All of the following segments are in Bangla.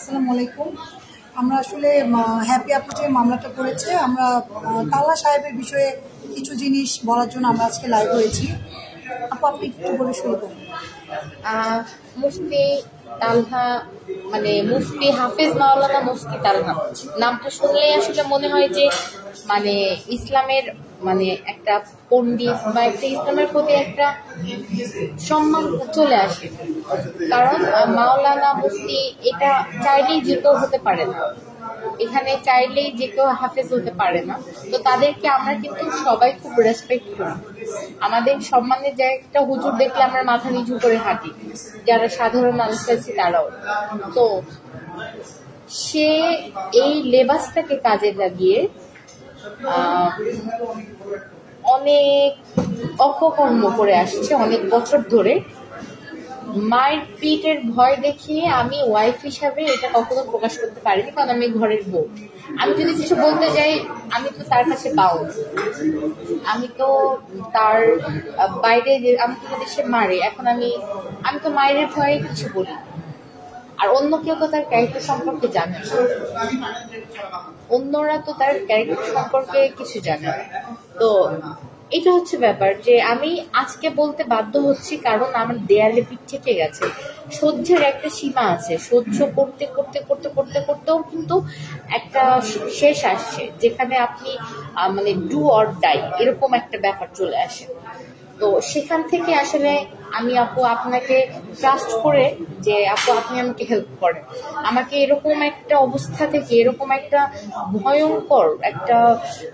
আসসালামু আলাইকুম। আমরা আসলে হ্যাপি আপু যে মামলাটা করেছে, আমরা তালহা সাহেবের বিষয়ে কিছু জিনিস বলার জন্য আমরা আজকে লাইভ হয়েছি। আপু, আপনি একটু বলে শুরু করুন। মুফতি তালহা মানে মুফতি হাফেজ মাওলানা মুফতি তালহা নামটা শুনলেই আসলে মনে হয় যে মানে ইসলামের মানে একটা পণ্ডিত বা একটা ইসলামের প্রতি একটা সম্মান চলে আসে। কারণ মাওলানা মুফতি এটা চাইলেই যে কেউ হতে পারে না, এখানে চাইলেই যে কেউ হাফেজ হতে পারে না। তো তাদেরকে আমরা কিন্তু সবাই খুব রেসপেক্ট করি। আমাদের সম্মানের জায়গাটা হুজুর দেখলে আমরা মাথা নিচু করে হাঁটি, যারা সাধারণ মানুষ আছে তারাও। তো সে এই লেবাসটাকে কাজে লাগিয়ে অনেক অপকর্ম করে আসছে অনেক বছর ধরে। মায়ের পিঠের ভয় দেখিয়ে আমি ওয়াইফ হিসাবে এটা কখনো প্রকাশ করতে পারিনি, কারণ আমি ঘরের বউ। আমি যদি কিছু বলতে যাই আমি তো তার কাছে বাউন্ড, আমি তো তার বাইরে আমাকে যদি সে মারে, এখন আমি তো মায়ের ভয়ে কিছু বলি। আর অন্য কেউ তো তার ক্যারেক্টার সম্পর্কে জানে না, অন্যরা তো তার ক্যারেক্টার সম্পর্কে কিছু জানে না। তো এটা হচ্ছে ব্যাপার যে আমি আজকে বলতে বাধ্য হচ্ছি, কারণ আমার দেয়ালে পিঠ থেকে গেছে। সহ্যের একটা সীমা আছে, সহ্য করতে করতে করতে করতে করতেও কিন্তু একটা শেষ আসছে, যেখানে আপনি মানে ডু অর ডাই এরকম একটা ব্যাপার চলে আসে। তো সেখান থেকে আসলে আমি আপু আপনাকে ট্রাস্ট করে যে আপু আপনি আমাকে হেল্প করেন, আমাকে এরকম একটা অবস্থা থেকে, এরকম একটা ভয়ঙ্কর একটা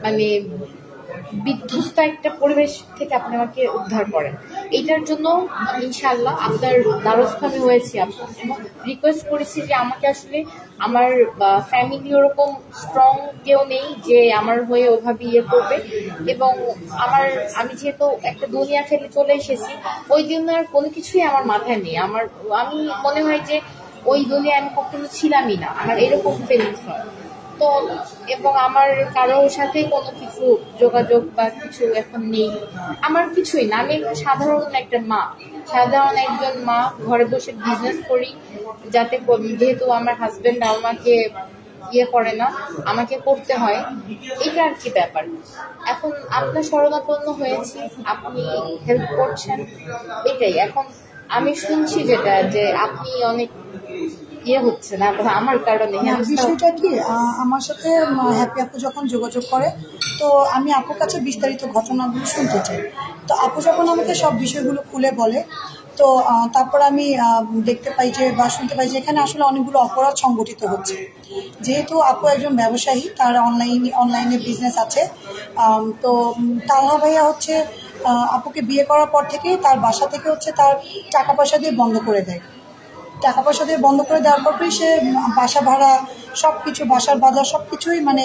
মানে বিধ্বস্ত একটা পরিবেশ থেকে আপনি আমাকে উদ্ধার করেন। এইটার জন্য ইনশাআল্লাহ আপনার দ্বারস্থ আমি হয়েছি আপু, এবং রিকোয়েস্ট করেছি যে আমাকে আসলে আমার ফ্যামিলি ওরকম স্ট্রং কেউ নেই যে আমার হয়ে ওভাবে ইয়ে করবে। এবং আমি যেহেতু একটা দুনিয়া ফেলে চলে এসেছি, ওই দুনিয়ার কোনো কিছুই আমার মাথায় নেই। আমি মনে হয় যে ওই দুনিয়ায় আমি কখনো ছিলামই না, আমার এরকম ফিলিংস হয়। তো এবং আমার কারোর সাথে কোনো কিছু যোগাযোগ বা কিছু এখন নেই, আমার কিছুই না। আমি সাধারণ একজন মা, সাধারণ একজন মা, ঘরে বসে বিজনেস করি, যাতে যেহেতু আমার হাজবেন্ড আমাকে ইয়ে করে না, আমাকে করতে হয়। এটা আর কি ব্যাপার। এখন আপনার শরণাপন্ন হয়েছি, আপনি হেল্প করছেন, এটাই। এখন আমি শুনছি যেটা যে আপনি অনেক ইয়ে হচ্ছে না আমার কারণে। বিষয়টা কি, আমার সাথে হ্যাপি আপু যখন যোগাযোগ করে, তো আমি আপুর কাছে বিস্তারিত ঘটনাগুলো শুনতে চাই। তো আপু যখন আমাকে সব বিষয়গুলো খুলে বলে, তো তারপর আমি দেখতে পাই যে বা শুনতে পাই যে এখানে আসলে অনেকগুলো অপরাধ সংগঠিত হচ্ছে। যেহেতু আপু একজন ব্যবসায়ী, তার অনলাইনে বিজনেস আছে। তো তালহা ভাইয়া হচ্ছে আপুকে বিয়ে করার পর থেকে তার বাসা থেকে হচ্ছে তার টাকা পয়সা দিয়ে বন্ধ করে দেয়। টাকা পয়সা দিয়ে বন্ধ করে দেওয়ার পরই সে বাসা ভাড়া সবকিছু, বাসার বাজার সবকিছুই মানে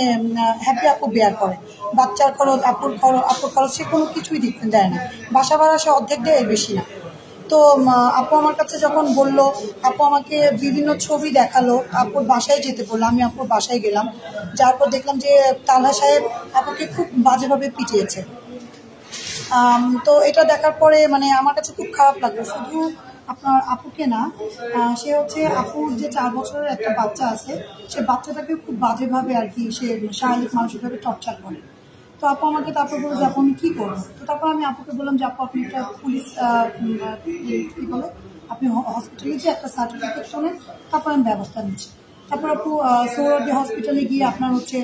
হ্যাপি আপু বেয়ার করে। বাচ্চার খরচ, আপুর খরচ সে কোনো কিছুই দেয় না। বাসা ভাড়া সে অর্ধেক দেয়, এর বেশি না। তো আপু আমার কাছে যখন বললো, আপু আমাকে বিভিন্ন ছবি দেখালো, আপুর বাসায় যেতে বললো। আমি আপুর বাসায় গেলাম, যার পর দেখলাম যে তালহা সাহেব আপুকে খুব বাজেভাবে পিটিয়েছে। তো এটা দেখার পরে মানে আমার কাছে খুব খারাপ লাগলো। শুধু আপনার আপুকে না, সে হচ্ছে আপুর যে 4 বছরের একটা বাচ্চা আছে, সে বাচ্চাটাকে খুব বাজেভাবে আর কি সে শারীরিক মানসিকভাবে টর্চার করে। তো আপু আমাকে তারপর বললো যে আপু আমি কি করবো। তো তারপর আমি আপুকে বললাম যে আপু আপনি একটা পুলিশ কি বলে আপনি হসপিটালে যে একটা সার্টিফিকেট শোনেন, তারপর আমি ব্যবস্থা নিচ্ছি। তারপর আপু সৌরভী হসপিটালে গিয়ে আপনার হচ্ছে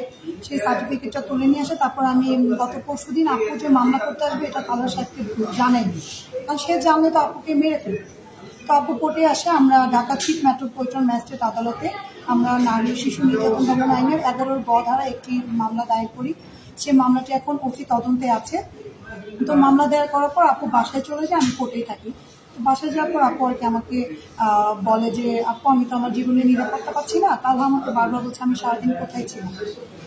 সেই সার্টিফিকেটটা তুলে নিয়ে আসে। তারপর আমি গত পরশুদিন আপু যে মামলা করতে আসবে এটা তালহা সাহেবকে জানাইনি, কারণ সে জানলে তো আপুকে মেরে ফেলবে। তো আপু কোর্টে আসে, আমরা ঢাকা চিফ মেট্রোপলিটন ম্যাজিস্ট্রেট আদালতে আমরা নারী শিশু নির্যাতন দমন আইনের 11 গ ধারা একটি মামলা দায়ের করি। সে মামলাটি এখন ওসি তদন্তে আছে। তো মামলা দায়ের করার পর আপু বাসায় চলে যায়, আমি কোর্টেই থাকি। বাসায় যাওয়ার পর আপু আর কি আমাকে বলে যে আপু আমি তো আমার জীবনে নিরাপত্তা পাচ্ছি না। তাহলে আমাকে বারবার বলছে আমি সারাদিন কোথায় ছিলাম।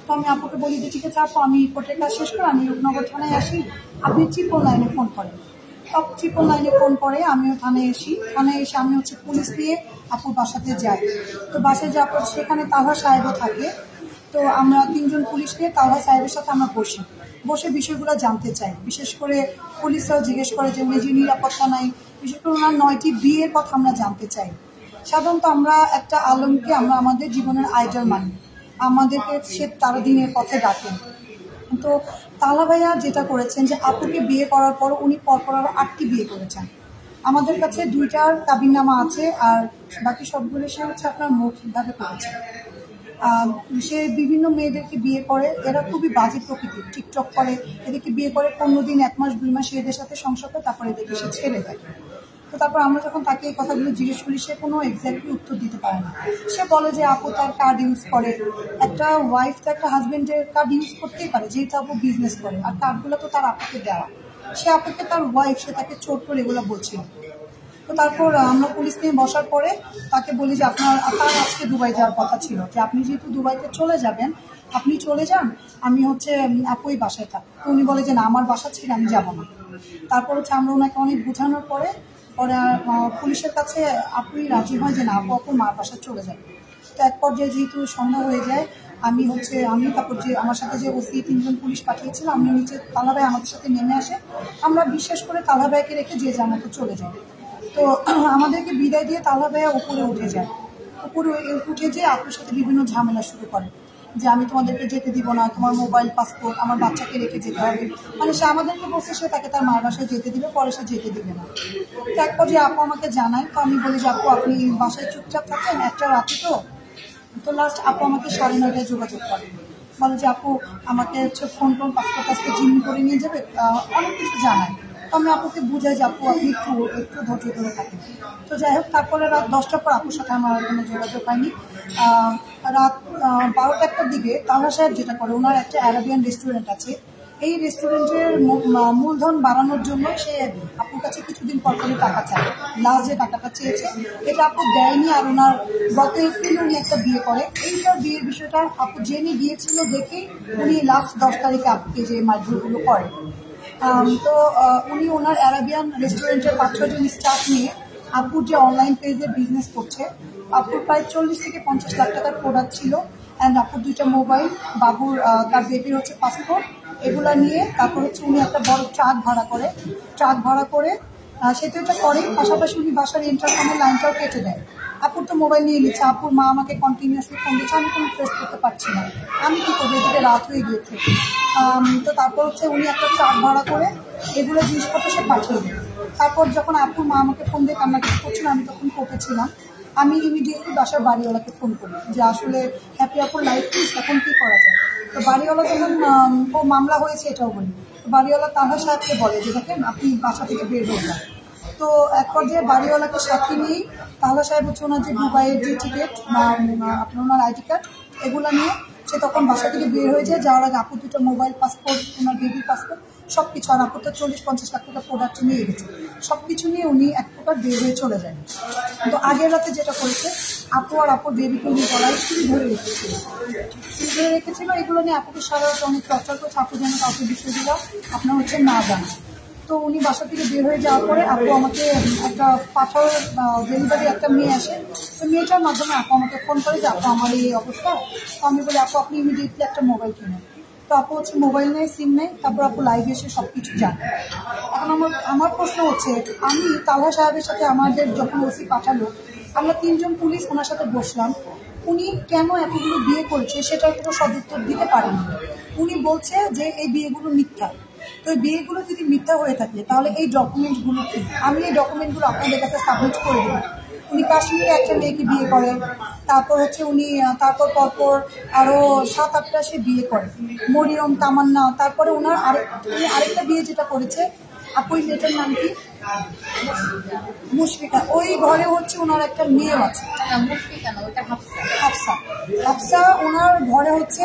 তো আমি আপুকে বলি যে ঠিক আছে আপু, আমি কোর্টের কাজ শেষ করে আমি রূপনগর থানায় আসি, আপনি ট্রিপল লাইনে ফোন করেন। ট্রিপল লাইনে ফোন করে আমিও থানায় এসে আমি হচ্ছে পুলিশ দিয়ে আপুর বাসাতে যাই। তো বাসায় যাওয়ার পর সেখানে তালহা সাহেবও থাকে। তো আমরা 3 জন পুলিশ নিয়ে তালহা সাহেবের সাথে আমরা বসে বিষয়গুলো জানতে চাই। বিশেষ করে পুলিশরাও জিজ্ঞেস করে যে উনি যে নিরাপত্তা নাই, বিশেষ করে ওনার 9টি বিয়ের কথা আমরা জানতে চাই। সাধারণত আমরা একটা আলমকে আমরা আমাদের জীবনের আইডল মানি, আমাদেরকে সে তারা দিনের পথে ডাকেন। তো তালা ভাইয়া যেটা করেছেন যে আপুকে বিয়ে করার পর উনি পরপর আরো 8টি বিয়ে করেছেন। আমাদের কাছে 2টার কাবিননামা আছে, আর বাকি সবগুলো সে হচ্ছে আপনার মৌখিকভাবে করেছে। সে বিভিন্ন মেয়েদেরকে বিয়ে করে, এরা খুবই বাজে প্রকৃতির, টিকটক করে, এদেরকে বিয়ে করে 15 দিন 1 মাস 2 মাস এদের সাথে সংসার করে, তারপরে এদেরকে সে ছেড়ে দেয়। তো তারপর আমরা যখন তাকে এই কথাগুলো জিজ্ঞেস করি, সে কোনো এক্স্যাক্টলি উত্তর দিতে পারে না। সে বলে যে আপু তার কার্ড ইউজ করে। একটা ওয়াইফ তো একটা হাজবেন্ডের কার্ড ইউজ করতেই পারে, যেহেতু আপু বিজনেস করে, আর কার্ডগুলো তো তার আপুকে দেওয়া। সে আপুকে তার ওয়াইফ, সে তাকে চোট করে এগুলো বলছিল। তো তারপর আমরা পুলিশ নিয়ে বসার পরে তাকে বলি যে তার আজকে দুবাই যাওয়ার কথা ছিল, যে আপনি যেহেতু দুবাইতে চলে যাবেন, আপনি চলে যান, আমি হচ্ছে আপুই বাসায় থাক। তো উনি বলে যে না, আমার বাসা ছিল, আমি যাবো না। তারপর হচ্ছে আমরা ওনাকে অনেক বোঝানোর পরে পুলিশের কাছে আপুই রাজি হয় যে না, আপুর মার বাসায় চলে যাবে। তো এক পর্যায়ে যেহেতু সন্ধ্যা হয়ে যায়, আমি তারপর যে আমার সাথে যে ওসি 3 জন পুলিশ পাঠিয়েছিল, আমি নিচে তালা ভাই আমাদের সাথে নেমে আসে। আমরা বিশেষ করে তালা ভাইকে রেখে যে যার মতো চলে যাই। তো আমাদেরকে বিদায় দিয়ে তালা ভাইয়া উপরে উঠে যায়। উপরে উঠে যেয়ে আপুর সাথে বিভিন্ন ঝামেলা শুরু করে, যে আমি তোমাদেরকে যেতে দিব না, তোমার মোবাইল পাসপোর্ট আমার বাচ্চাকে রেখে যেতে হবে। মানে সে আমাদেরকে বলছে সে তাকে তার মার বাসায় যেতে দিবে, পরে সে যেতে দিবে না। তো এক পর্যায়ে আপু আমাকে জানায়। তো আমি বলি যে আপু আপনি বাসায় চুপচাপ থাকেন, একটা রাতে তো লাস্ট আপু আমাকে 9:30টায় যোগাযোগ করে, বলে যে আপু আমাকে হচ্ছে ফোন পাসপোর্ট জিম্মি করে নিয়ে যাবে, অনেক কিছু জানায়। তো আমি আপুকে বুঝাই যে আপু আপনি একটু ধৈর্য ধরে থাকেন। তো যাই হোক, তারপরে রাত 10টার পর আপুর সাথে আমার কোনো যোগাযোগ হয়নি। রাত 12টা-1টার দিকে তালা সাহেব যেটা করে, ওনার একটা অ্যারাবিয়ান রেস্টুরেন্ট আছে, এই রেস্টুরেন্টের মূলধন বাড়ানোর জন্য সে আপুর কাছে কিছুদিন পর টাকা চায়। লাস্ট যে টাকাটা চেয়েছে এটা আপু দেয়নি, আর ওনার গত এপ্রিলে উনি একটা বিয়ে করে। এইটার বিয়ের বিষয়টা আপু জেনে গিয়েছিল দেখেই উনি লাস্ট 10 তারিখে আপুকে যে মাইগ্রেগুলো করে। তো উনি ওনার অ্যারাবিয়ান রেস্টুরেন্টের 5-6 জন স্টাফ নিয়ে আপুর যে অনলাইন পেজে বিজনেস করছে, আপুর প্রায় 40 থেকে 50 লাখ টাকার প্রোডাক্ট ছিল, অ্যান্ড আপুর 2টা মোবাইল, বাবুর তার বেবির হচ্ছে পাসপোর্ট, এগুলা নিয়ে তারপর হচ্ছে উনি একটা বড় ট্রাক ভাড়া করে সেটা এটা করে। পাশাপাশি উনি বাসার ইন্টারকমের লাইনটাও কেটে দেয়। আপুর তো মোবাইল নিয়ে নিচ্ছে, আপুর মা আমাকে কন্টিনিউয়াসলি ফোন দিচ্ছে, আমি কোনো প্রেস করতে পারছি না, আমি কি করবো, এদিকে রাত হয়ে গিয়েছে। তো তারপর হচ্ছে উনি একটা ট্রাক ভাড়া করে এগুলো জিনিসপত্র সে পাঠিয়ে দেয়। তারপর যখন আপুর মা আমাকে ফোন দিয়ে কান্নাকাটি করছিল, আমি তখন কোপেছিলাম, আমি ইমিডিয়েটলি বাসার বাড়িওয়ালাকে ফোন করি যে আসলে হ্যাপি আপুর লাইফ প্লিজ এখন কি করা যায়। তো বাড়িওয়ালা যখন ও মামলা হয়েছে এটাও বলি, তো বাড়িওয়ালা তাহা সাহেবকে বলে যে দেখেন আপনি বাসা থেকে বের হয়ে যান। তো এক পর্যায়ে বাড়িওয়ালাকে সাথে নিয়েই তাহলা সাহেব হচ্ছে ওনার যে দুবাইয়ের যে টিকিট বা আপনার ওনার আইডি কার্ড এগুলো নিয়ে সে তখন বাসা থেকে বের হয়ে যায়। যাওয়ার আগে আপুর 2টা মোবাইল, পাসপোর্ট, ওনার বেবির পাসপোর্ট সব কিছু, আর আপুর তো 40-50 লাখ টাকা প্রোডাক্ট নিয়ে গেছে, সব কিছু নিয়ে উনি এক প্রকার বের হয়ে চলে যায়। তো আগের রাতে যেটা করেছে, আপু আর আপুর বেবিকে উনি গলায় চুরি ধরে রেখেছিল। এগুলো নিয়ে আপুকে সারা রাত অনেক চর্চা করছে, আপু যেন কাউকে বিষয়গুলো আপনার হচ্ছে না জানে। তো উনি বাসা থেকে বের হয়ে যাওয়ার পরে আপু আমাকে একটা পাঠার ডেলিভারি একটা মেয়ে আসে, তো মেয়েটার মাধ্যমে আপু আমাকে ফোন করে যে আপু আমার এই অবস্থা। তো আমি বলি আপু আপনি ইমিডিয়েটলি একটা মোবাইল কিনেন। তো আপু হচ্ছে মোবাইল নেই, সিম নেই, তারপর আপু লাইভে এসে সব কিছু জানে। এখন আমার প্রশ্ন হচ্ছে, আমি তালহা সাহেবের সাথে আমাদের যখন ওসি পাঠালো, আমরা 3 জন পুলিশ ওনার সাথে বসলাম, উনি কেন এতগুলো বিয়ে করেছে সেটার কোনো সদুত্তর দিতে পারেনি। উনি বলছে যে এই বিয়েগুলো মিথ্যা। তো এই বিয়েগুলো যদি মিথ্যা হয়ে থাকে তাহলে এই ডকুমেন্টগুলো কি, আমি এই ডকুমেন্টগুলো আপনাদের কাছে সাবমিট করে দেবো। উনি কাশ্মীরে একটা মেয়েকে বিয়ে করেন, তারপর হচ্ছে উনি তারপর পরপর আরো 7-8টা সে বিয়ে করে, মরিয়ম, তামান্না, তারপরে ওনার আরেকটা বিয়ে যেটা করেছে আপু, ওই মেয়েটার নাম কি, মুশফিকা, ওই ঘরে হচ্ছে ওনার একটা মেয়েও আছে, হাফসা। ওনার ঘরে হচ্ছে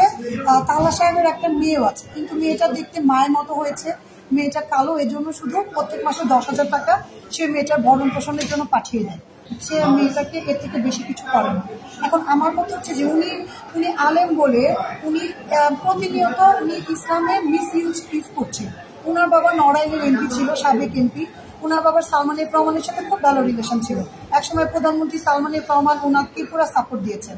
তাহলা সাহেবের একটা মেয়েও আছে, কিন্তু মেয়েটা দেখতে মায়ের মতো হয়েছে, মেয়েটা কালো, এজন্য শুধু প্রত্যেক মাসে 10,000 টাকা সে মেয়েটার ভরণ পোষণের জন্য পাঠিয়ে দেয়। সে মেয়েটাকে এর থেকে বেশি কিছু করে না। এখন আমার কথা হচ্ছে যে উনি আলেম বলে উনি প্রতিনিয়ত উনি ইসলামের মিস ইউজ করছেন। ওনার বাবা নড়াইলের এমপি ছিল, সাবেক এমপি। ওনার বাবার সালমান এফ রহমানের সাথে খুব ভালো রিলেশন ছিল। একসময় প্রধানমন্ত্রী সালমান এফ রহমান ওনাকে পুরো সাপোর্ট দিয়েছেন,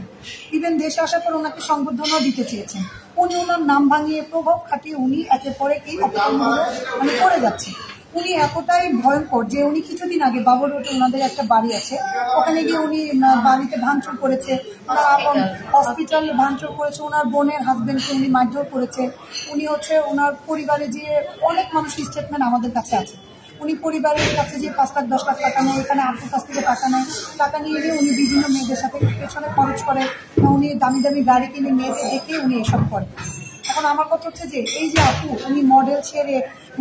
ইভেন দেশে আসার পর ওনাকে সংবর্ধনাও দিতে চেয়েছেন। উনি ওনার নাম ভাঙিয়ে প্রভাব খাটিয়ে উনি একের পরে এই অপকর্মগুলো করে যাচ্ছে। উনি এতটাই ভয়ঙ্কর যে উনি কিছুদিন আগে বাবর রোডে ওনাদের একটা বাড়ি আছে, ওখানে গিয়ে উনি বাড়িতে ভাঙচুর করেছে, হসপিটাল ভাঙচুর করেছে, ওনার বোনের হাজবেন্ডকে উনি মারধর করেছে। উনি হচ্ছে ওনার পরিবারে যে অনেক মানুষ স্টেটমেন্ট আমাদের কাছে আছে, উনি পরিবারের কাছে যে 5 লাখ 10 লাখ টাকা নেয়, এখানে আপুর কাছ থেকে টাকা নেয়, টাকা নিয়ে গিয়ে উনি বিভিন্ন মেয়েদের সাথে পেছনে খরচ করে, উনি দামি দামি গাড়ি কিনে মেয়েদের দেখে উনি এসব করে। এখন আমার কথা হচ্ছে যে এই যে আপু উনি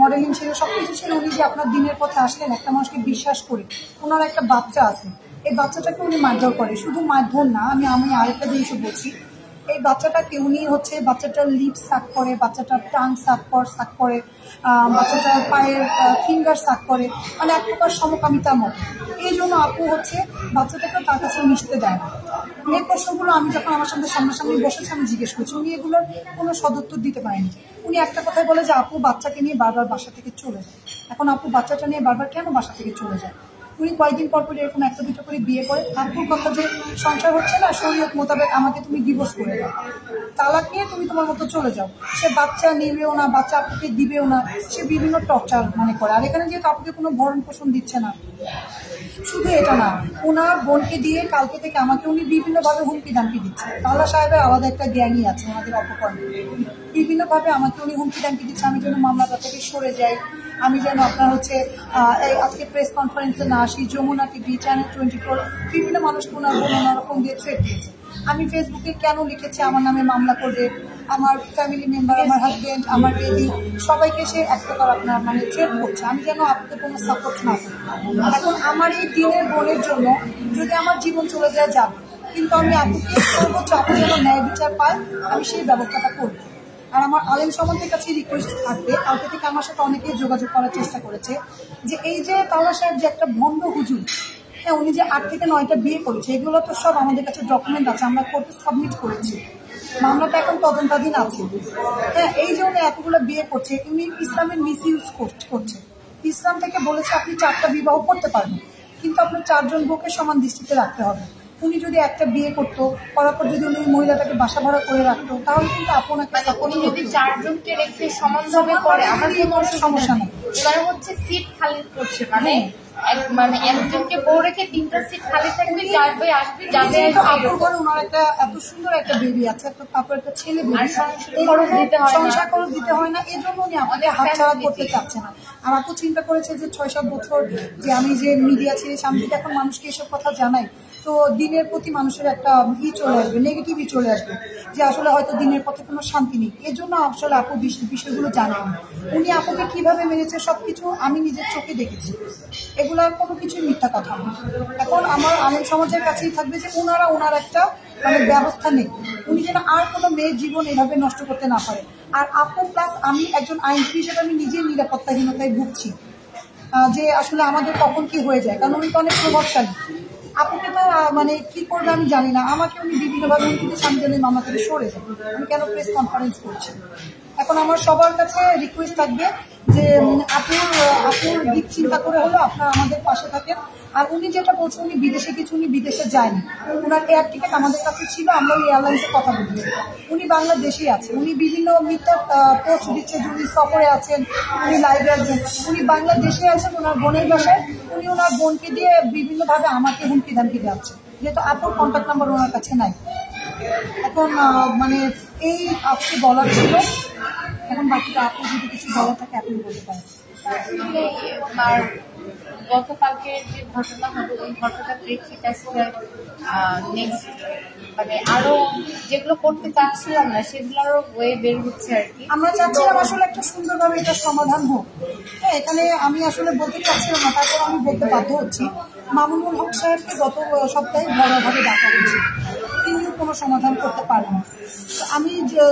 মডেলিং ছেড়ে সবকিছু ছেড়ে উনি যে আপনার দিনের পথে আসলেন একটা মানুষকে বিশ্বাস করে, ওনার একটা বাচ্চা আছে, এই বাচ্চাটাকে উনি মারধর করে। শুধু মারধর না, আমি আরেকটা জিনিসও বলছি, এই বাচ্চাটাকে উনি হচ্ছে বাচ্চাটার লিপ সাক করে, বাচ্চাটার টাং সাক করে, বাচ্চাটার পায়ের ফিঙ্গার সাক করে, মানে এক প্রকার সমকামিতার মতো। এই জন্য আপু হচ্ছে বাচ্চাটাকে তার কাছে মিশতে দেয় না। এই প্রশ্নগুলো আমি যখন আমার সামনে সামনাসামনি বসেছি আমি জিজ্ঞেস করছি, উনি এগুলোর কোনো সদুত্তর দিতে পারেনি। উনি একটা কথাই বলে যে আপু বাচ্চাকে নিয়ে বারবার বাসা থেকে চলে যায়। এখন আপু বাচ্চাটা নিয়ে বারবার কেন বাসা থেকে চলে যায়? উনি কয়েকদিন পর এরকম একটা দুটো করে বিয়ে করে, আপুর কথা যে সংসার হচ্ছে না, শরীয়ত মোতাবেক আমাকে তুমি ডিভোর্স করে দাও, তালাক নিয়ে তুমি তোমার মতো চলে যাও। সে বাচ্চা নেবেও না, বাচ্চা আপুকে দিবেও না, সে বিভিন্ন টর্চার মনে করে। আর এখানে যেহেতু আপুকে কোনো ভরণ পোষণ দিচ্ছে না, শুধু এটা না, ওনার বোনকে দিয়ে কালকে থেকে আমাকে উনি বিভিন্নভাবে হুমকি ধামকি দিচ্ছে। তাহলা সাহেবের আলাদা একটা জ্ঞানই আছে ওনাদের অপকর্মে, বিভিন্নভাবে আমাকে উনি হুমকি ধামকি দিচ্ছে আমি যেন মামলাটা থেকে সরে যাই, আমি যেন আপনার হচ্ছে আজকে প্রেস কনফারেন্সে না আসি, যমুনা টিভি, চ্যানেল 24 বিভিন্ন মানুষকে ওনার বোন ওনারকম দিয়ে থ্রেট দিয়েছে। আমি ফেসবুকে কেন লিখেছি আমার নামে মামলা করবে, আমার ফ্যামিলি মেম্বার, আমার হাজবেন্ড, আমার বেবি, সবাইকে সে এক প্রকার আপনার মানে থ্রেট করছে, আমি যেন আপনাকে কোনো সাপোর্ট না করি। এখন আমার এই দিনের বোনের জন্য যদি আমার জীবন চলে যায় যাবে, কিন্তু আমি আপুকে সর্বোচ্চ আপু যেন ন্যায় বিচার পায়, আমি সেই ব্যবস্থাটা করবো। আর আমার আলেম সমাজের কাছে রিকোয়েস্ট থাকবে, কালকে থেকে আমার সাথে অনেকেই যোগাযোগ করার চেষ্টা করেছে যে এই যে তাওলা সাহেব যে একটা ভণ্ড হুজুর, হ্যাঁ উনি যে 8 থেকে 9টা বিয়ে করেছে, এগুলো তো সব আমাদের কাছে ডকুমেন্ট আছে, আমরা কোর্টে সাবমিট করেছি, মামলাটা এখন তদন্তাধীন আছে। হ্যাঁ, এই যে উনি এতগুলো বিয়ে করছে, উনি ইসলামের মিসইউজ করছে। ইসলাম থেকে বলেছে আপনি 4টা বিবাহ করতে পারবেন, কিন্তু আপনার 4 জন বউকে সমান দৃষ্টিতে রাখতে হবে। উনি যদি একটা বিয়ে করতো, করার পর যদি উনি মহিলাটাকে বাসা ভাড়া করে রাখতো, তাহলে কিন্তু আপনাকে উনি যদি 4 জনকে রেখে সমানভাবে করে আমার কোনো সমস্যা নেই। এবার হচ্ছে সিট খালি করছে, মানে একজনকে বউ রেখে 3টা সিট খালি থাকবে, যাবে আসবে যাবে আপুর ঘরে ওনার একটা এত সুন্দর একটা বেবি আছে, তারপর একটা ছেলে বেবি, সংসার খরচ দিতে হয় না, এই জন্য উনি আমাকে হাতছাড়া করতে চাচ্ছে না। আর আপু চিন্তা করেছে যে 6-7 বছর যে আমি যে মিডিয়া ছেড়ে সামনে এখন মানুষকে এসব কথা জানাই, তো দিনের প্রতি মানুষের একটা চলে আসবে, নেগেটিভই চলে আসবে, যে আসলে হয়তো দিনের পথে কোনো শান্তি নেই। এর জন্য আসলে আপু বিষয়গুলো জানেন। উনি আপুকে কিভাবে মেরেছে সবকিছু আমি নিজের চোখে দেখেছি, এগুলো কোনো কিছুই মিথ্যা কথা না। এখন আমার আলেম সমাজের কাছেই থাকবে যে ওনার একটা মানে ব্যবস্থা নেই, উনি যেন আর কোনো মেয়ের জীবন এভাবে নষ্ট করতে না পারে। আর আপু প্লাস আমি একজন আইনজীবী হিসেবে আমি নিজের নিরাপত্তাহীনতায় ভুগছি, যে আসলে আমাদের কখন কি হয়ে যায়, কারণ উনি তো অনেক প্রভাবশালী। আপুকে তো মানে কি করবে আমি জানি না, আমাকে উনি বিভিন্নভাবে উনি কিন্তু সামনে জানেন মামলা থেকে সরে যায়, আমি কেন প্রেস কনফারেন্স করছি। এখন আমার সবার কাছে রিকোয়েস্ট থাকবে যে আপুর দিক চিন্তা করে হলো আপনারা আমাদের পাশে থাকেন। আর উনি যেটা বলছেন উনি বিদেশে কিছু, উনি বিদেশে যায়নি, ওনার এয়ার টিকিট আমাদের কাছে ছিল, আমরা ওই এয়ারলাইন্সে কথা বলছি, উনি বাংলাদেশেই আছে। উনি বিভিন্ন মিথ্যা পোস্ট দিচ্ছে যে উনি সফরে আছেন, উনি লাইভে আসবেন, উনি বাংলাদেশে আছেন ওনার বোনের বাসায়, উনি ওনার বোনকে দিয়ে বিভিন্নভাবে আমাকে হুমকি ধামকি দিচ্ছে, যেহেতু আপুর কন্ট্যাক্ট নাম্বার ওনার কাছে নাই। এখন মানে এই আজকে বলার ছিল, এখন বাকিটা আপু যদি কিছু বলার থাকে আপনি বলতে পারেন। আর গতকালকে যে ঘটনা হলো ওই ঘটনার প্রেক্ষিতে আসলে নেক্সট মানে আরো যেগুলো করতে চাচ্ছিলাম না সেগুলোরও ওয়ে বের হচ্ছে আর কি। আমরা চাচ্ছিলাম আসলে একটা সুন্দরভাবে এটা সমাধান হোক। হ্যাঁ, এখানে আমি আসলে বলতে চাচ্ছিলাম না, তারপর আমি বলতে বাধ্য হচ্ছি। মামুনুল হক সাহেবকে গত সপ্তাহে বড়ভাবে ডাকা হয়েছে, তিনি কোনো সমাধান করতে পারেন না। আমি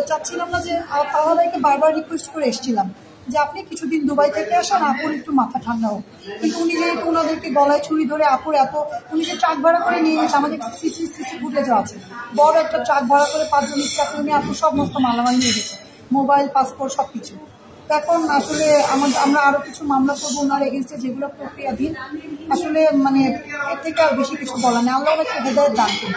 চাচ্ছিলাম না যে তাহলে বারবার রিকোয়েস্ট করে এসেছিলাম যে আপনি কিছুদিন দুবাই থেকে আসেন, আপুর একটু মাথা ঠান্ডা হোক। কিন্তু উনি যেহেতু ওনাদেরকে গলায় ছুরি ধরে আপুর উনি যে ট্রাক ভাড়া করে নিয়ে গেছে, আমাদের সিসি ফুটেজও আছে, বড় একটা ট্রাক ভাড়া করে 5 জন স্টাফে উনি আপুর সমস্ত মালামাল নিয়ে গেছে, মোবাইল, পাসপোর্ট সবকিছু। এখন আসলে আমরা আরো কিছু মামলা করবো ওনার এগেন্স্টে, যেগুলো প্রক্রিয়াধীন। আসলে মানে এর থেকে আর বেশি কিছু বলা নেই, আল্লাহ একটা হেদায়েত দান করুন।